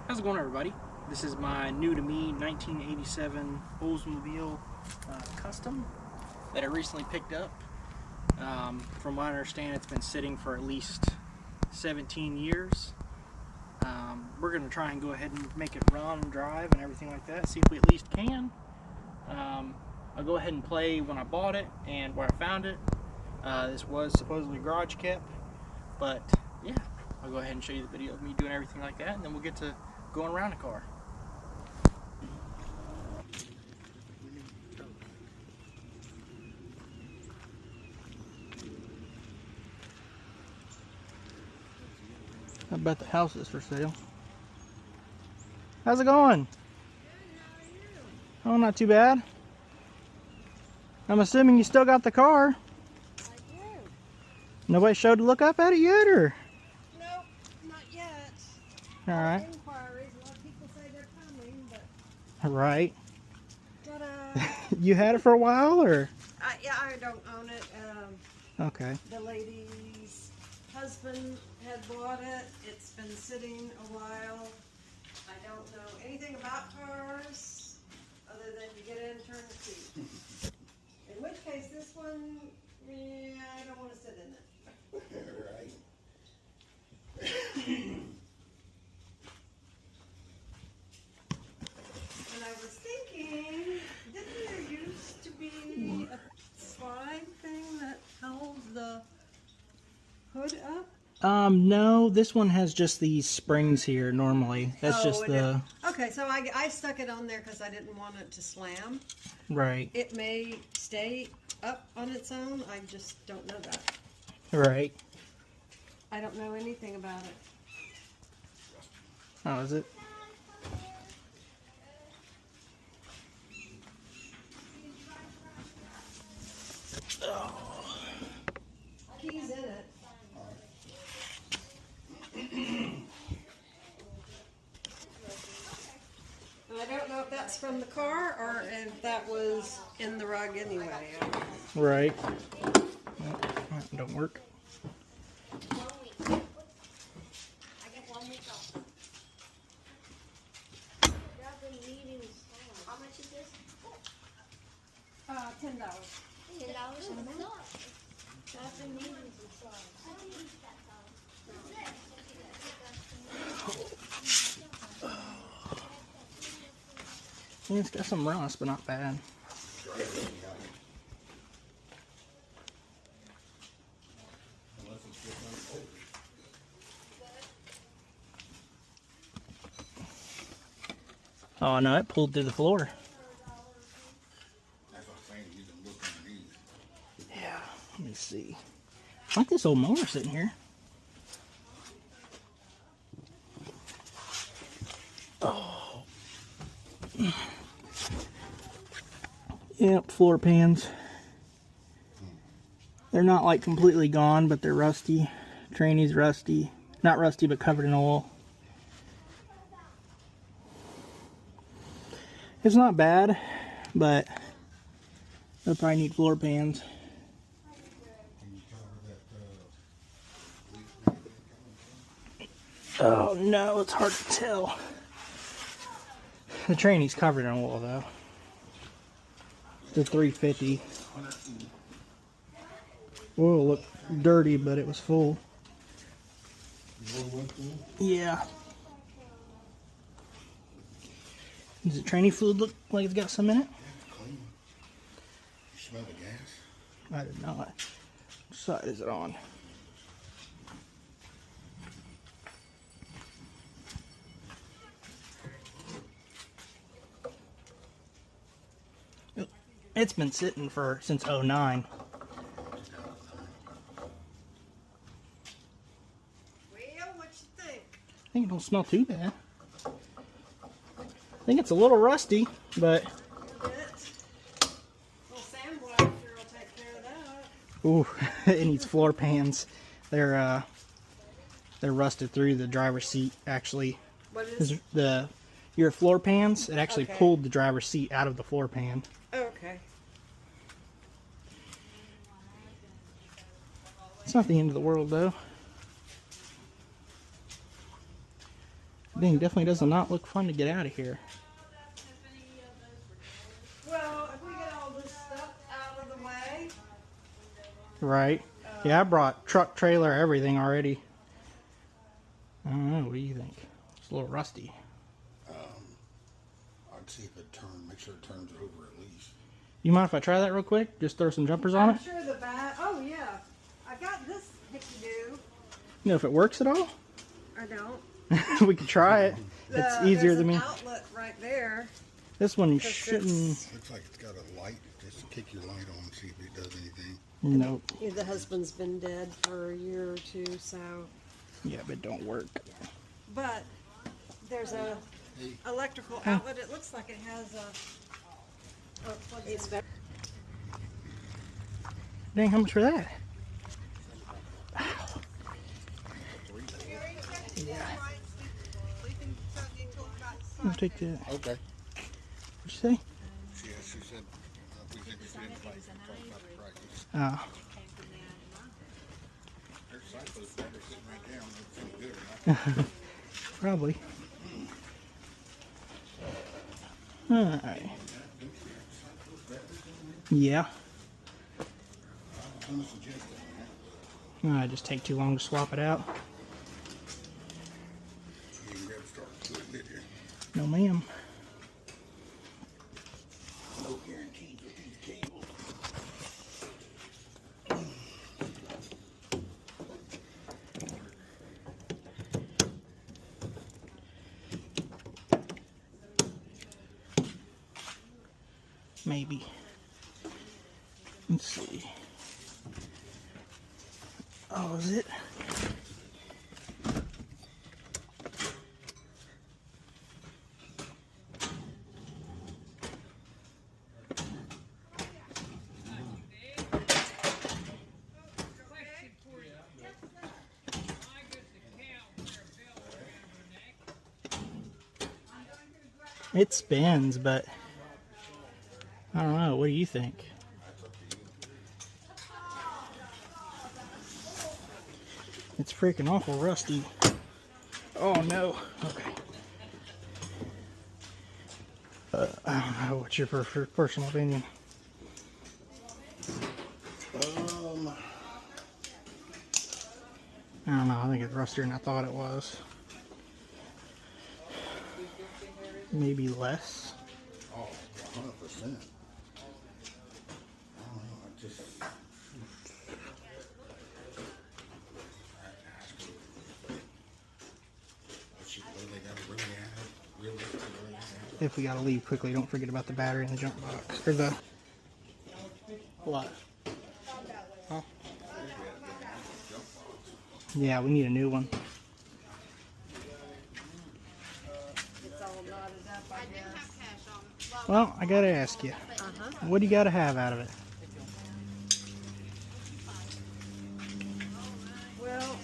How's it going, everybody? This is my new to me 1987 Oldsmobile Custom that I recently picked up. From what I understand, it's been sitting for at least 17 years. We're going to try and go ahead and make it run and drive and everything like that, see if we at least can. I'll go ahead and play when I bought it and where I found it. This was supposedly garage kept, but yeah, I'll go ahead and show you the video of me doing everything like that, and then we'll get to going around the car. I bet the house is for sale. How's it going? Oh, not too bad. I'm assuming you still got the car. I do. Nobody showed to look up at it yet, or? Nope, not yet. All right. Inquiries. A lot of people say they're coming, but. Right. But You had it for a while, or? yeah, I don't own it. Okay. The lady's husband had bought it. It's been sitting a while. I don't know anything about cars other than you get in and turn the key. In which case, this one, yeah, I don't want to sit in it. And I was thinking, didn't there used to be a slide thing that held the hood up? No, this one has just these springs here normally. That's just the... Okay, so I stuck it on there because I didn't want it to slam. Right. It may stay up on its own. I just don't know that. Right. I don't know anything about it. Oh, is it? Oh. Keys in it. I don't know if that's from the car or if that was in the rug anyway. Right. Nope, that don't work. 1 week. I get 1 week off. How much is this? $10. $10. I've been needing some songs. Yeah, it's got some rust, but not bad. Oh no, it pulled through the floor. Yeah, let me see. I like this old mower sitting here. Oh. Yep, floor pans. They're not like completely gone, but they're rusty. Trainee's rusty. Not rusty, but covered in oil. It's not bad, but they'll probably need floor pans. Oh no, it's hard to tell. The trainee's covered in oil though. The 350. Oil looked dirty, but it was full. Yeah. Does the trainee fluid look like it's got some in it? Clean. You smell the gas? I did not. What side is it on? It's been sitting since '09. Well, what you think? I think it don't smell too bad. I think it's a little rusty, but Well, sandblaster will take care of that. ooh, it needs floor pans. They're rusted through the driver's seat. Actually, What is? your floor pans. It actually Okay. pulled the driver's seat out of the floor pan. Okay. It's not the end of the world though. Dang, definitely does not look fun to get out of here. Well, if we get all this stuff out of the way, Right. Yeah, I brought truck, trailer, everything already. I don't know. What do you think? It's a little rusty. I'd see if it turns, make sure it turns over at least. You mind if I try that real quick? Just throw some jumpers on I'm it? sure the back. Oh yeah, I got this hickey-do. You know if it works at all? I don't. We could try it. It's easier than me. There's an outlet right there. This one Because shouldn't. Looks like it's got a light. Just kick your light on and see if it does anything. Nope. Yeah, the husband's been dead for a year or two, so. Yeah, but it don't work. But there's a electrical outlet. It looks like it has a plug-in. Dang, how much for that? I'll take that. Okay. What'd you say? She said if we think it's in fight, talk about the prices. Oh. There's cyclists battery sitting right there. It's pretty good, right? Probably. Alright. Yeah. I'm gonna suggest that. I just take too long to swap it out. You didn't grab start to it, did you? No, ma'am. No guarantees with these cables. Maybe. Let's see. Oh, is it? It spins, but I don't know. What do you think? It's freaking awful rusty. Oh no. Okay. I don't know. What's your personal opinion? I don't know. I think it's rustier than I thought it was. Maybe less. Oh, 100%. I don't know. I just. If we gotta leave quickly, don't forget about the battery in the junk box. Or the... What? Huh? Yeah, we need a new one. It's all knotted up, I guess. Well, I gotta ask you. What do you gotta have out of it? Well,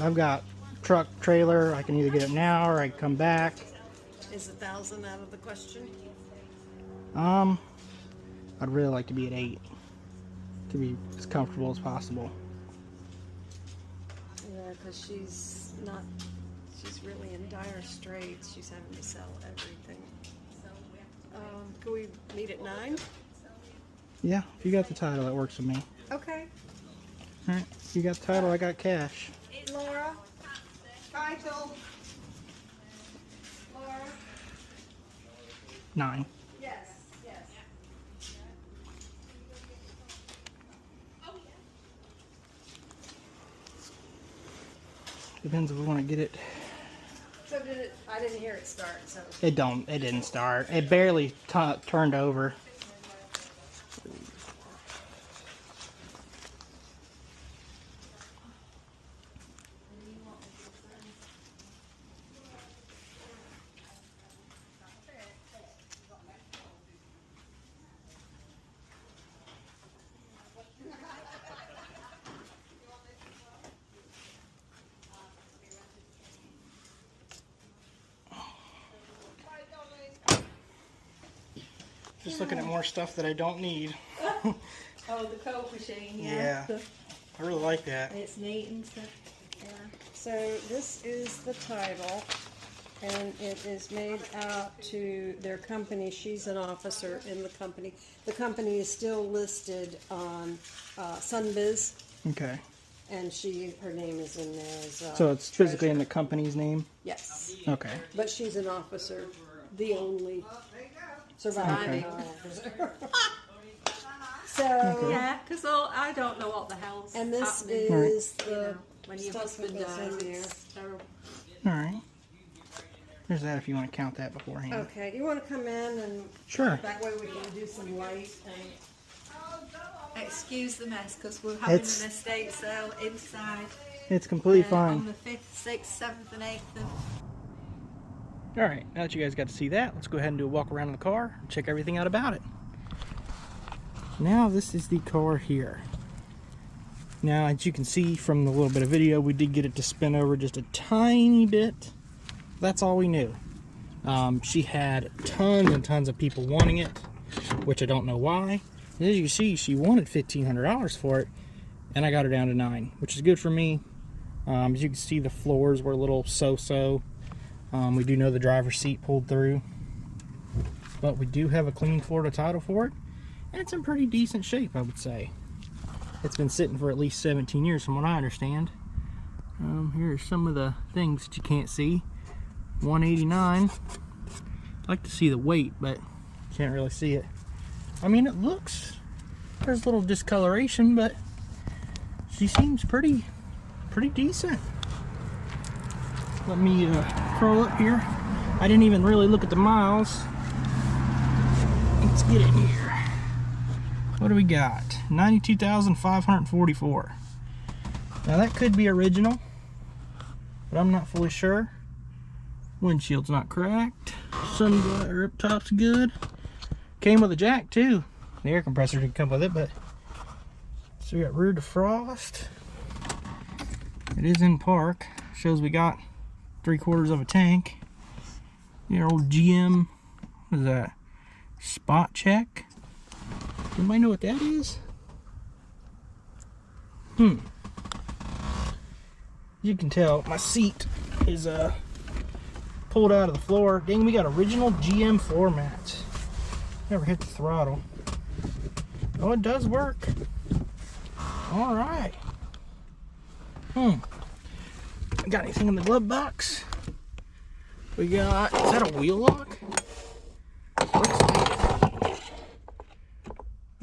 I've got truck, trailer. I can either get it now or I can come back. is 1,000 out of the question? I'd really like to be at 8 to be as comfortable as possible. Yeah, because she's really in dire straits. She's having to sell everything. Can we meet at 9? Yeah, if you got the title, that works with me. Okay. All right, if you got the title, I got cash. Laura, title. Laura. 9. Yes. Depends if we want to get it. So did it? I didn't hear it start. So. It didn't start. It barely turned over. Just looking at more stuff that I don't need. Oh, the coat machine, Yeah. I really like that. It's neat and stuff. Yeah. So this is the title. and it is made out to their company. She's an officer in the company. The company is still listed on Sunbiz, Okay. and her name is in there as So it's physically in the company's name? Yes, Okay. but she's an officer, the only surviving officer. So, Yeah, because I don't know what the hell's and this happening. is You know, the when your stuff husband that goes dies, in there. it's terrible. Alright. There's that if you want to count that beforehand. Okay, you want to come in and Sure. that way we can do some light and Excuse the mess, because we're having It's- an estate sale inside It's completely on fine. the 5th, 6th, 7th and 8th of... Alright, now that you guys got to see that, let's go ahead and do a walk around in the car and check everything out about it. Now this is the car here. Now as you can see from the little bit of video, we did get it to spin over just a tiny bit. That's all we knew. She had tons and tons of people wanting it, which I don't know why. As you can see, she wanted $1,500 for it, and I got her down to $9,000, which is good for me. As you can see, the floors were a little so-so. We do know the driver's seat pulled through, but we do have a clean Florida title for it, and it's in pretty decent shape, I would say. It's been sitting for at least 17 years from what I understand. Here are some of the things that you can't see. 189. I'd like to see the weight, but can't really see it. I mean, it looks, there's a little discoloration, but she seems pretty decent. Let me curl up here. I didn't even really look at the miles. Let's get in here. What do we got? 92,544. Now that could be original, but I'm not fully sure. Windshield's not cracked. Sunglider up top's good. Came with a jack too. The air compressor didn't come with it, but so we got rear defrost. It is in park. Shows we got 3/4 of a tank. Your old GM, what is that? Spot check. Anybody know what that is? You can tell my seat is pulled out of the floor. Dang, we got original GM floor mats. Never hit the throttle. Oh, it does work. All right. Got anything in the glove box? We got, is that a wheel lock?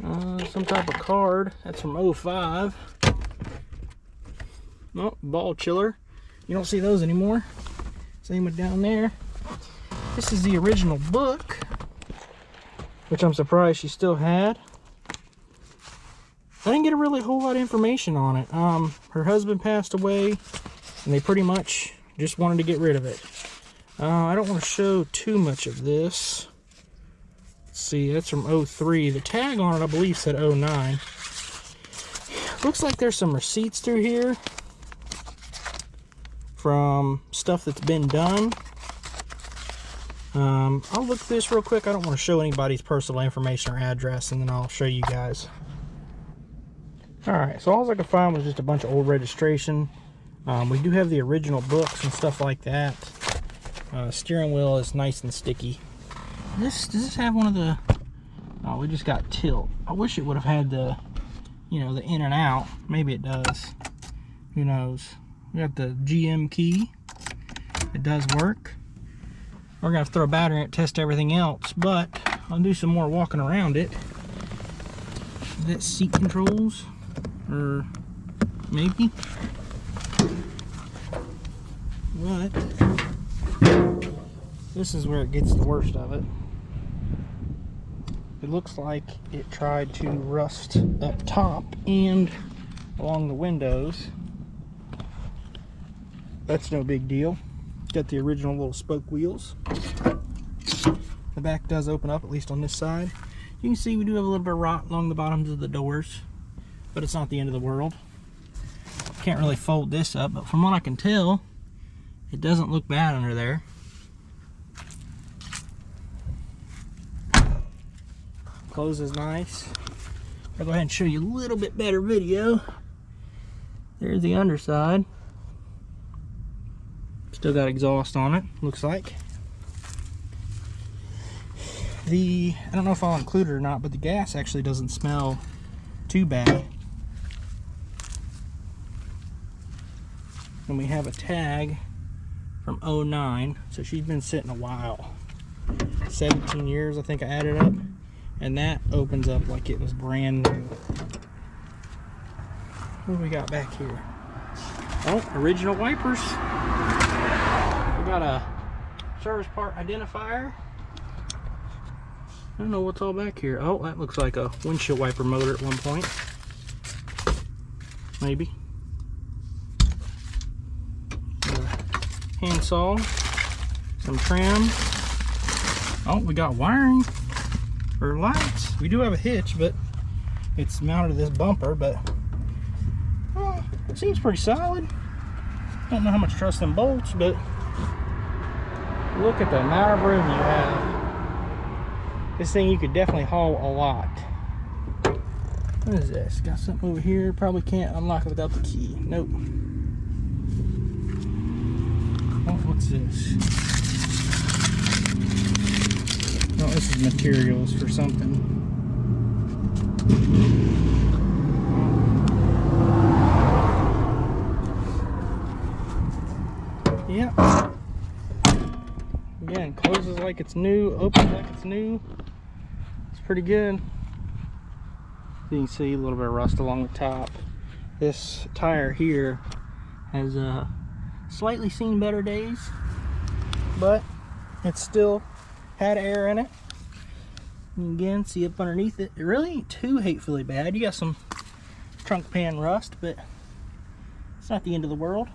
Looks like some type of card. That's from 05. Oh, ball chiller. You don't see those anymore. Same with down there. This is the original book, which I'm surprised she still had. I didn't get a really whole lot of information on it. Her husband passed away, and they pretty much just wanted to get rid of it. I don't want to show too much of this. Let's see, that's from 03. The tag on it, I believe, said 09. Looks like there's some receipts through here from stuff that's been done. I'll look through this real quick. I don't want to show anybody's personal information or address, and then I'll show you guys. Alright, so all I could find was just a bunch of old registration. We do have the original books and stuff like that. Steering wheel is nice and sticky. Does this have one of the... Oh, we just got tilt. I wish it would have had the, you know, the in and out. Maybe it does. Who knows? We got the GM key. It does work. We're gonna have to throw a battery in it, test everything else, but I'll do some more walking around it. Is that seat controls? Or maybe? But this is where it gets the worst of it. It looks like it tried to rust up top and along the windows. That's no big deal. Got the original little spoke wheels. The back does open up, at least on this side. You can see we do have a little bit of rot along the bottoms of the doors, but it's not the end of the world. Can't really fold this up, but from what I can tell, it doesn't look bad under there. Closes nice. I'll go ahead and show you a little bit better video. There's the underside. Still got exhaust on it, looks like. I don't know if I'll include it or not, but the gas actually doesn't smell too bad. And we have a tag from 09, so she's been sitting a while. 17 years, I think I added up. And that opens up like it was brand new. What do we got back here? Oh, original wipers. We got a service part identifier. I don't know what's all back here. Oh, that looks like a windshield wiper motor at one point. Maybe. Handsaw. Some trim. Oh, we got wiring for lights. We do have a hitch, but it's mounted to this bumper, but it seems pretty solid. Don't know how much trust in bolts, but look at the amount of room you have. This thing you could definitely haul a lot. What is this? Got something over here. Probably can't unlock it without the key. Nope. Oh, what's this? Oh, this is materials for something. Yep. Again, closes like it's new, opens like it's new. It's pretty good. You can see a little bit of rust along the top. This tire here has slightly seen better days, but it's still had air in it. And again, see up underneath it, it really ain't too hatefully bad. You got some trunk pan rust, but it's not the end of the world.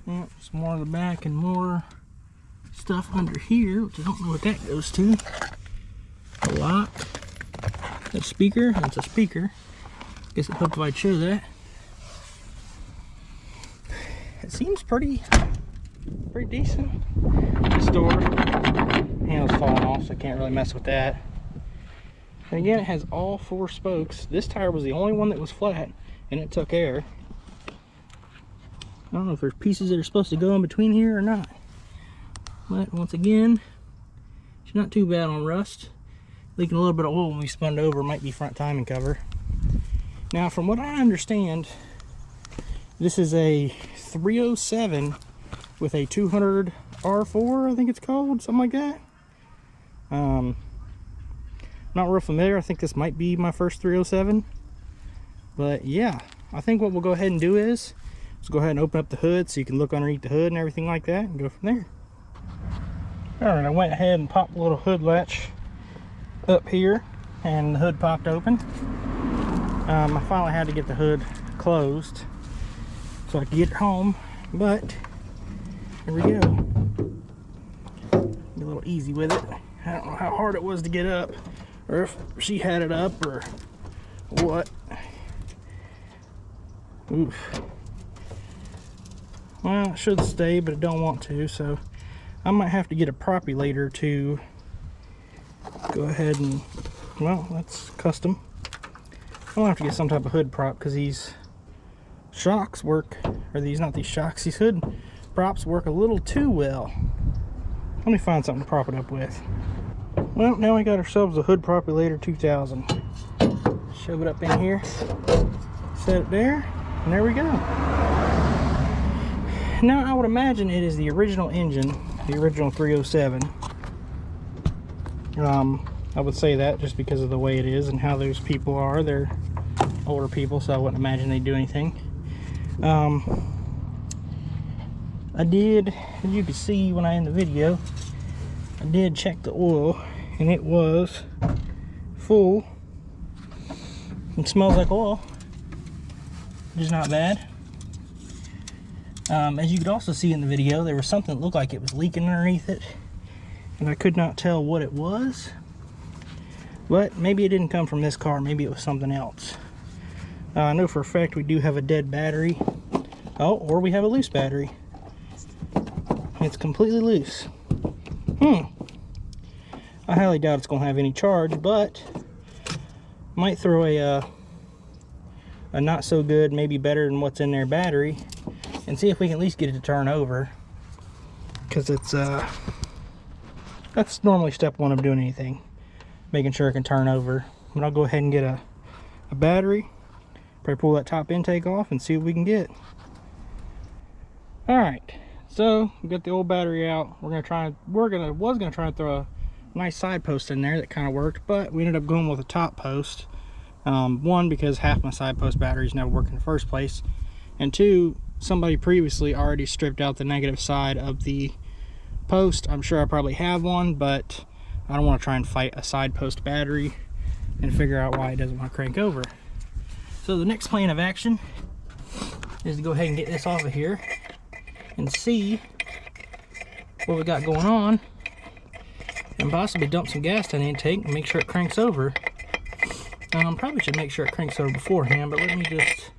Yep, some more of the back and more stuff under here, which I don't know what that goes to. A lock. A speaker. That's a speaker. Guess I hope if I'd show that. It seems pretty decent. This door handle's falling off, so I can't really mess with that. And again, it has all 4 spokes. This tire was the only one that was flat, and it took air. I don't know if there's pieces that are supposed to go in between here or not. But once again, it's not too bad on rust. Leaking a little bit of oil when we spun it over, might be front timing cover. Now, from what I understand, this is a 307 with a 200 R4, I think it's called, something like that. Not real familiar. I think this might be my first 307. But yeah, I think what we'll go ahead and do is let's go ahead and open up the hood so you can look underneath the hood and everything like that and go from there. Alright, I went ahead and popped the little hood latch up here and the hood popped open. I finally had to get the hood closed so I could get it home, but here we go. Be a little easy with it. I don't know how hard it was to get up, or if she had it up, or what. Oof. Well, it should stay, but it don't want to, so I might have to get a propulator to go ahead and, well, that's custom. I'll have to get some type of hood prop because these shocks work, or these, not these shocks, these hood props work a little too well. Let me find something to prop it up with. Well, now we got ourselves a hood propulator 2000. Shove it up in here, set it there, and there we go. Now I would imagine it is the original engine, the original 307. I would say that just because of the way it is and how those people are. They're older people, so I wouldn't imagine they'd do anything. I did, as you can see when I end the video, I did check the oil and it was full. It smells like oil, which is not bad. As you could also see in the video, there was something that looked like it was leaking underneath it, and I could not tell what it was, but maybe it didn't come from this car, maybe it was something else. I know for a fact we do have a dead battery. Oh, or we have a loose battery. It's completely loose. I highly doubt it's going to have any charge, but might throw a a not so good, maybe better than what's in their battery, and see if we can at least get it to turn over. Because it's that's normally step one of doing anything, making sure it can turn over. But I'll go ahead and get a battery, probably pull that top intake off and see what we can get. All right, so we got the old battery out. Was gonna try and throw a nice side post in there that kind of worked, but we ended up going with a top post. One, because half my side post batteries never work in the first place, and two, somebody previously already stripped out the negative side of the post. I'm sure I probably have one, but I don't want to try and fight a side post battery and figure out why it doesn't want to crank over. So the next plan of action is to go ahead and get this off of here and see what we got going on, and possibly dump some gas in the intake and make sure it cranks over. Probably should make sure it cranks over beforehand, but let me just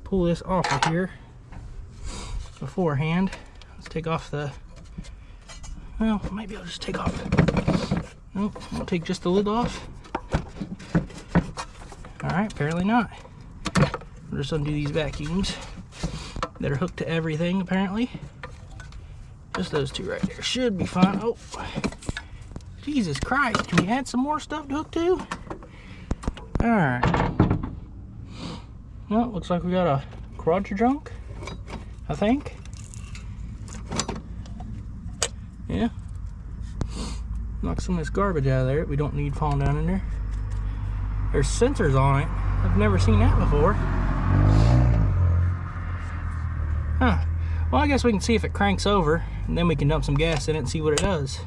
pull this off of here beforehand. Let's take off the, well, maybe I'll just take off, nope, I'll take just the lid off. Alright, apparently not. We'll just undo these vacuums that are hooked to everything, apparently. Just those two right there should be fine. Oh, Jesus Christ, can we add some more stuff to hook to? Alright. Well, looks like we got a quadra-junk, I think. Yeah. Knock some of this garbage out of there that we don't need falling down in there. There's sensors on it. I've never seen that before. Huh. Well, I guess we can see if it cranks over, and then we can dump some gas in it and see what it does.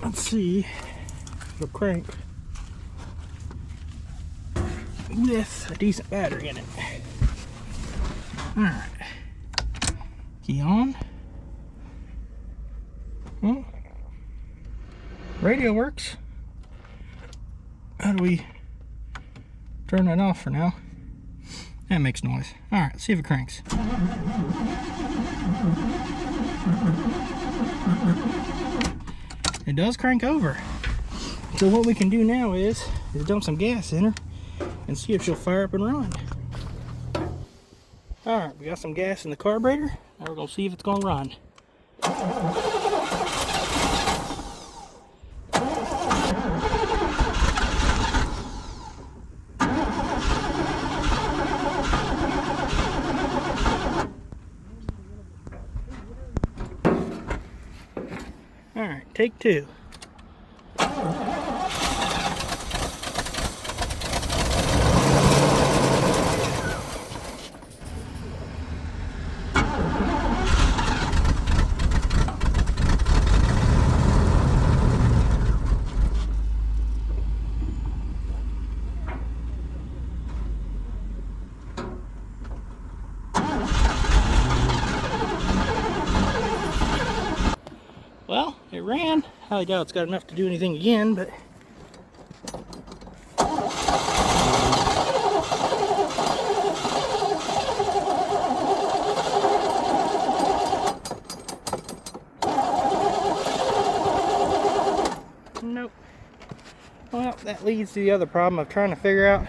Let's see if it'll crank with a decent battery in it. Alright. Key on. Well, radio works. How do we turn that off for now? That makes noise. Alright, let's see if it cranks. It does crank over. So what we can do now is dump some gas in her and see if she'll fire up and run. Alright, we got some gas in the carburetor. Now we're going to see if it's going to run. Alright, take two. Well, it ran. I doubt it's got enough to do anything again, but nope. Well, that leads to the other problem of trying to figure out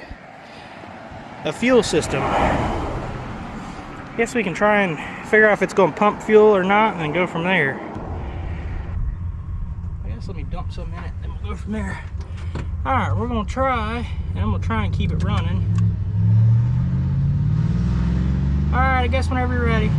a fuel system. Guess we can try and figure out if it's going to pump fuel or not, and then go from there. Let me dump some in it, then we'll go from there. Alright, we're going to try, and I'm going to try and keep it running. Alright, I guess whenever you're ready.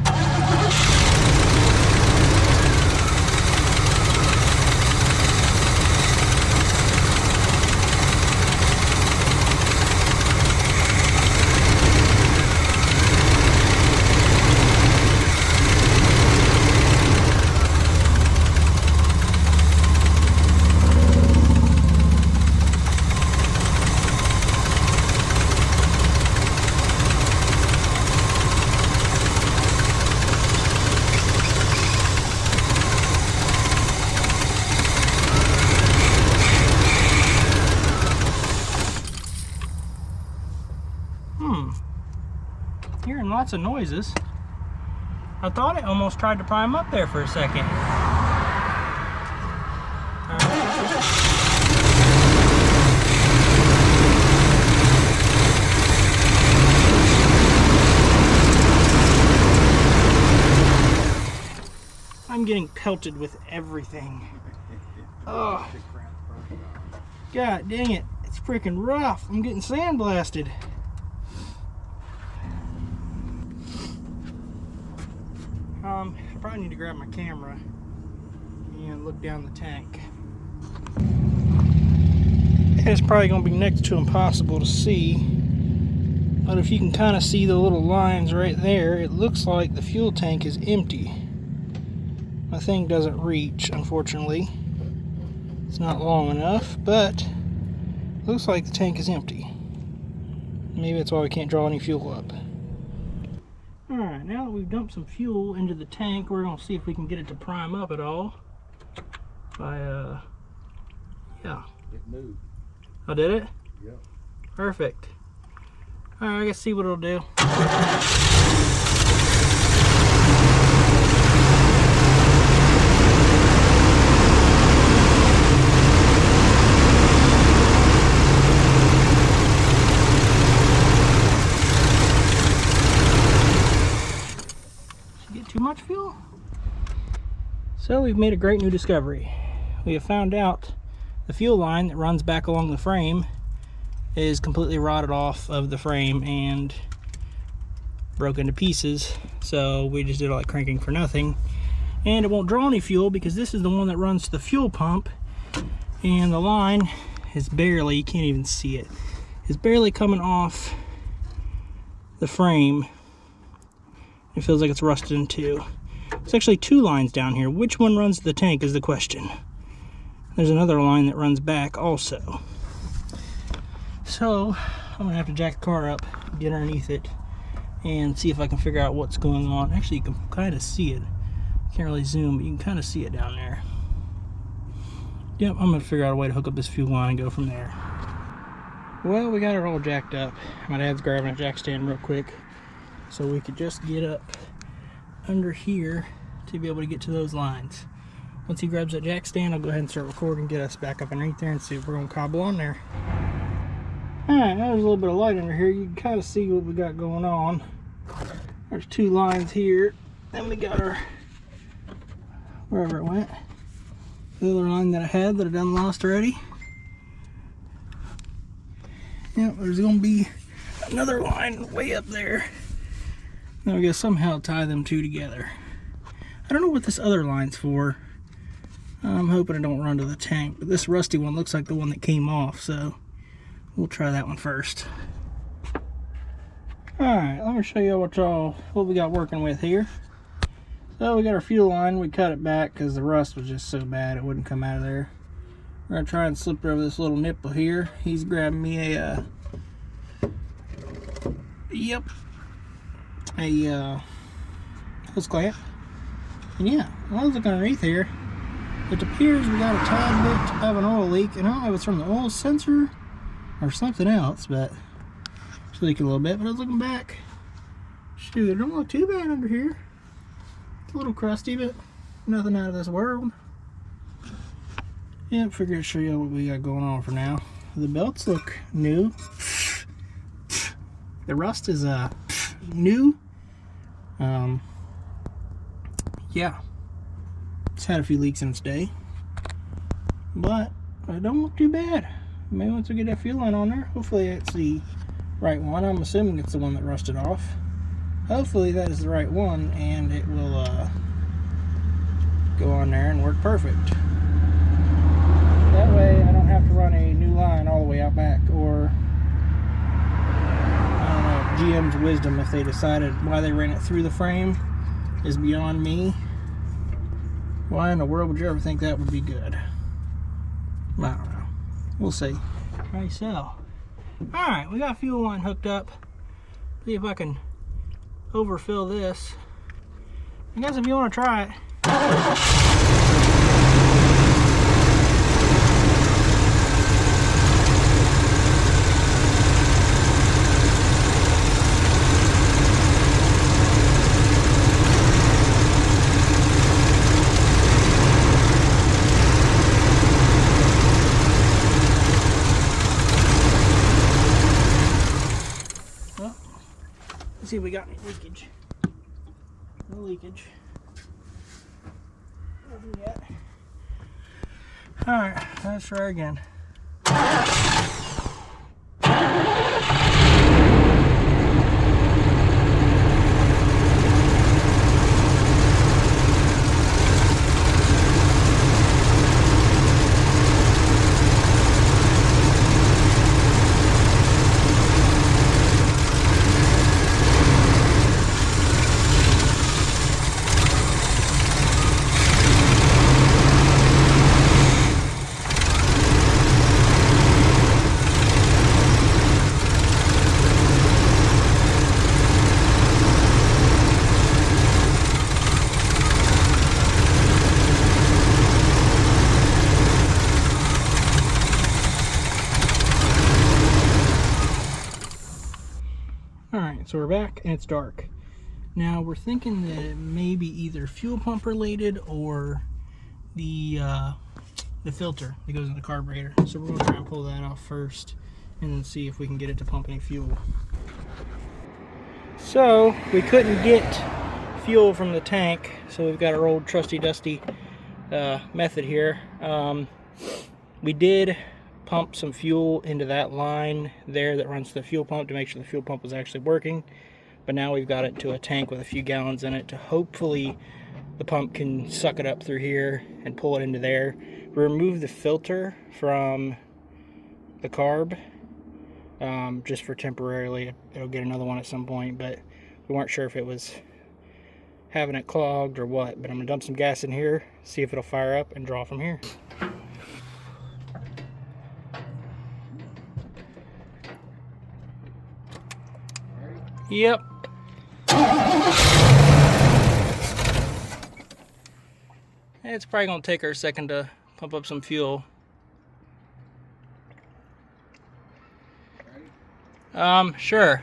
Hearing lots of noises. I thought it almost tried to prime up there for a second. getting pelted with everything. Oh, God dang it. It's freaking rough. I'm getting sandblasted. I probably need to grab my camera and look down the tank. It's probably going to be next to impossible to see, but if you can kind of see the little lines right there, it looks like the fuel tank is empty. My thing doesn't reach, unfortunately. It's not long enough, but it looks like the tank is empty. Maybe that's why we can't draw any fuel up. Alright, now that we've dumped some fuel into the tank, we're going to see if we can get it to prime up at all. By, yeah. It moved. Oh, did it? Yep. Perfect. Alright, I guess see what it'll do. Too much fuel? So we've made a great new discovery. We have found out the fuel line that runs back along the frame is completely rotted off of the frame and broken to pieces. So we just did all that cranking for nothing. And it won't draw any fuel because this is the one that runs to the fuel pump, and the line is barely, you can't even see it, is barely coming off the frame. It feels like it's rusted in two. There's actually two lines down here. Which one runs to the tank is the question. There's another line that runs back also. So I'm gonna have to jack the car up, get underneath it, and see if I can figure out what's going on. Actually, you can kind of see it. Can't really zoom, but you can kind of see it down there. Yep, I'm gonna figure out a way to hook up this fuel line and go from there. Well, we got it all jacked up. My dad's grabbing a jack stand real quick, so we could just get up under here to be able to get to those lines. Once he grabs that jack stand, I'll go ahead and start recording, get us back up underneath there and see if we're gonna cobble on there. Alright, now there's a little bit of light under here. You can kind of see what we got going on. There's two lines here. Then we got our, wherever it went, the other line that I had that I done lost already. Yep, there's gonna be another line way up there. Now we gotta somehow tie them two together. I don't know what this other line's for. I'm hoping it don't run to the tank, but this rusty one looks like the one that came off, so we'll try that one first. Alright, let me show you what we got working with here. So we got our fuel line. We cut it back because the rust was just so bad it wouldn't come out of there. We're gonna try and slip it over this little nipple here. He's grabbing me a hose clamp. And yeah, when I look underneath here, it appears we got a tad bit of an oil leak, and I don't know if it's from the oil sensor or something else, but it's leaking a little bit. But I was looking back, shoot, it don't look too bad under here. It's a little crusty, but nothing out of this world. Yeah, figured I'd show you what we got going on for now. The belts look new. The rust is new. Yeah, it's had a few leaks in its day, but it don't look too bad. Maybe once we get that fuel line on there, hopefully it's the right one. I'm assuming it's the one that rusted off. Hopefully that is the right one, and it will go on there and work perfect. That way I don't have to run a new line all the way out back, or I don't know, GM's wisdom, if they decided why they ran it through the frame, is beyond me. Why in the world would you ever think that would be good? I don't know. We'll see. Alright, so. Alright, we got fuel line hooked up. See if I can overfill this. I guess if you want to try it. Let's see if we got any leakage. No leakage. Nothing yet. Alright, let's try again. Alright, so we're back and it's dark. Now we're thinking that it may be either fuel pump related or the filter that goes in the carburetor. So we're going to try and pull that off first and then see if we can get it to pump any fuel. So we couldn't get fuel from the tank, so we've got our old trusty dusty method here. We did pump some fuel into that line there that runs to the fuel pump to make sure the fuel pump was actually working, but now we've got it to a tank with a few gallons in it to hopefully the pump can suck it up through here and pull it into there. We removed the filter from the carb just for temporarily. It'll get another one at some point, but we weren't sure if it was having it clogged or what. But I'm gonna dump some gas in here, see if it'll fire up and draw from here. Yep. It's probably gonna take her a second to pump up some fuel. Sure.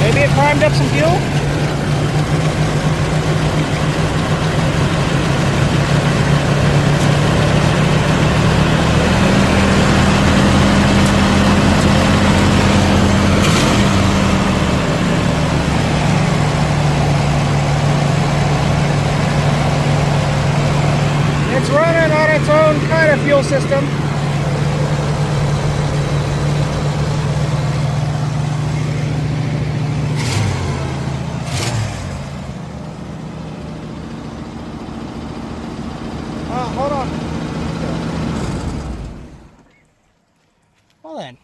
Maybe it primed up some fuel? It's running on its own kind of fuel system. Hold on. Well then.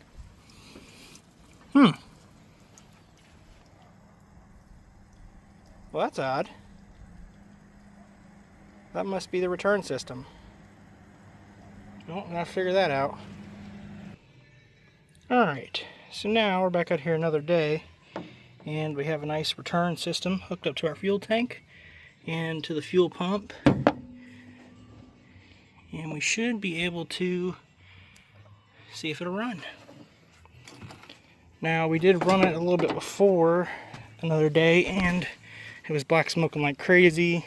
Well, that's odd. That must be the return system. Well, I'm gonna figure that out. Alright, so now we're back out here another day, and we have a nice return system hooked up to our fuel tank and to the fuel pump. And we should be able to see if it'll run. Now, we did run it a little bit before another day, and it was black smoking like crazy.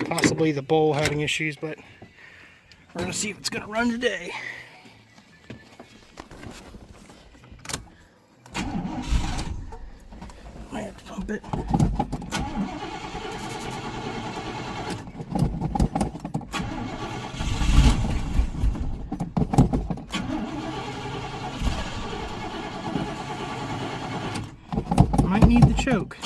Possibly the bowl having issues, but we're gonna see if it's gonna run today. Might have to pump it. Might need the choke.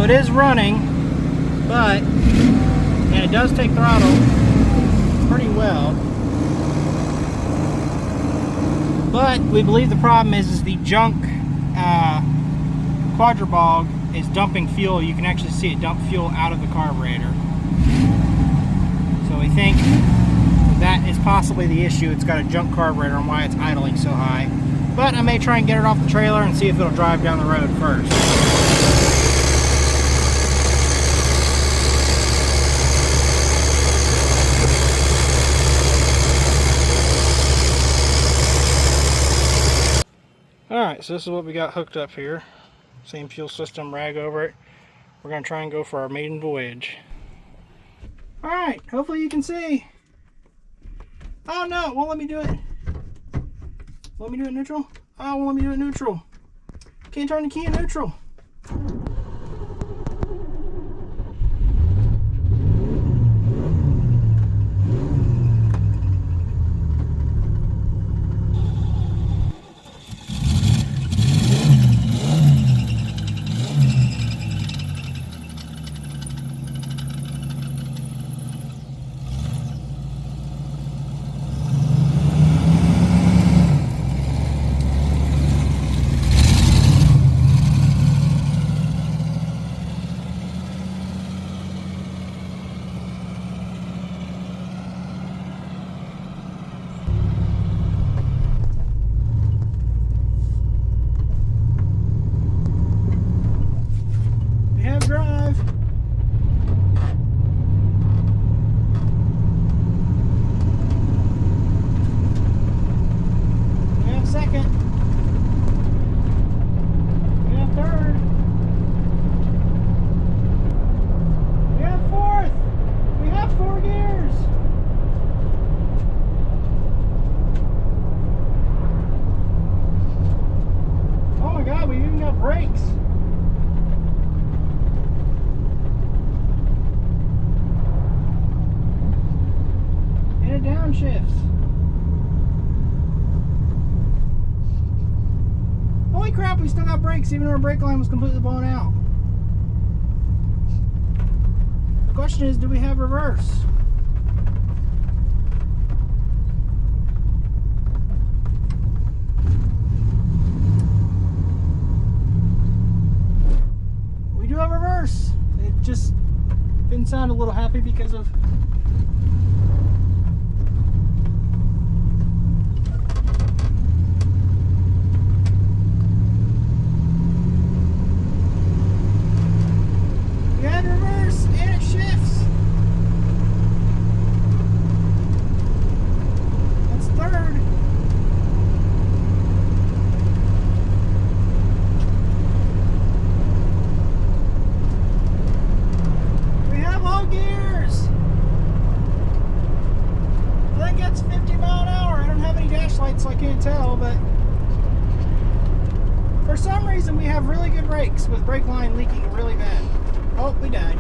it is running, but, and it does take throttle pretty well. But we believe the problem is the junk quadribog is dumping fuel. You can actually see it dump fuel out of the carburetor. So we think that is possibly the issue. It's got a junk carburetor and why it's idling so high. But I may try and get it off the trailer and see if it'll drive down the road first. Alright, so this is what we got hooked up here. Same fuel system, rag over it. We're going to try and go for our maiden voyage. Alright, hopefully you can see. Oh no, it won't let me do it. Let me do it neutral? Oh, it won't let me do it neutral. Can't turn the key in neutral. Drive. We have second. We have third. We have fourth. We have 4 gears. Oh my God, we even got brakes. Downshifts. Holy crap, we still got brakes even though our brake line was completely blown out. The question is, do we have reverse? We do have reverse. It just didn't sound a little happy because of reverse, and it shifts. That's third. We have all gears. I think that's 50 mile an hour. I don't have any dash lights, so I can't tell, but for some reason we have really good brakes with brake line leaking really bad. Oh, we died.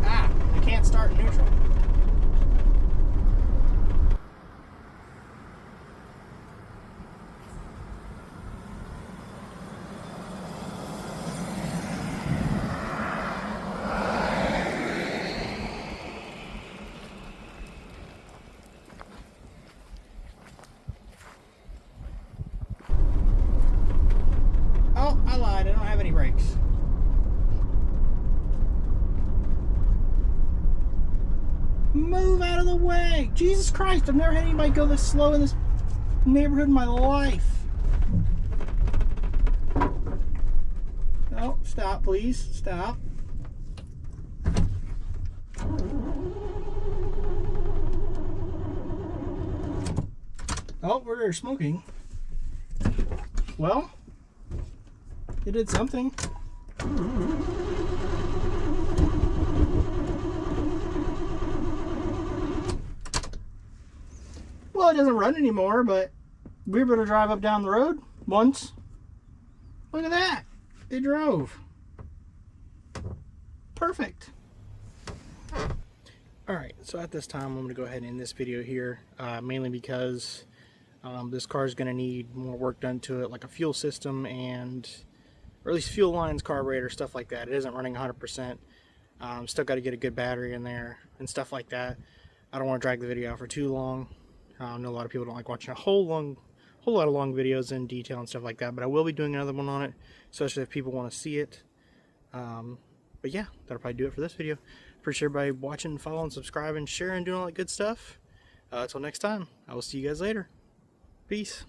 Ah, I can't start in neutral. Oh, I lied. I don't have any brakes. Move out of the way! Jesus Christ, I've never had anybody go this slow in this neighborhood in my life. Oh, stop, please. Stop. Oh, we're smoking. Well, it did something. Well, it doesn't run anymore, but we were able to drive up down the road once. Look at that. It drove. Perfect. Alright, so at this time I'm going to go ahead and end this video here, mainly because this car is going to need more work done to it, like a fuel system and or at least fuel lines, carburetor, stuff like that. It isn't running 100%. Still got to get a good battery in there and stuff like that. I don't want to drag the video out for too long. I know a lot of people don't like watching a whole lot of long videos in detail and stuff like that, but I will be doing another one on it, especially if people want to see it. But yeah, that'll probably do it for this video. Appreciate everybody watching, following, subscribing, sharing, doing all that good stuff. Until next time, I will see you guys later. Peace.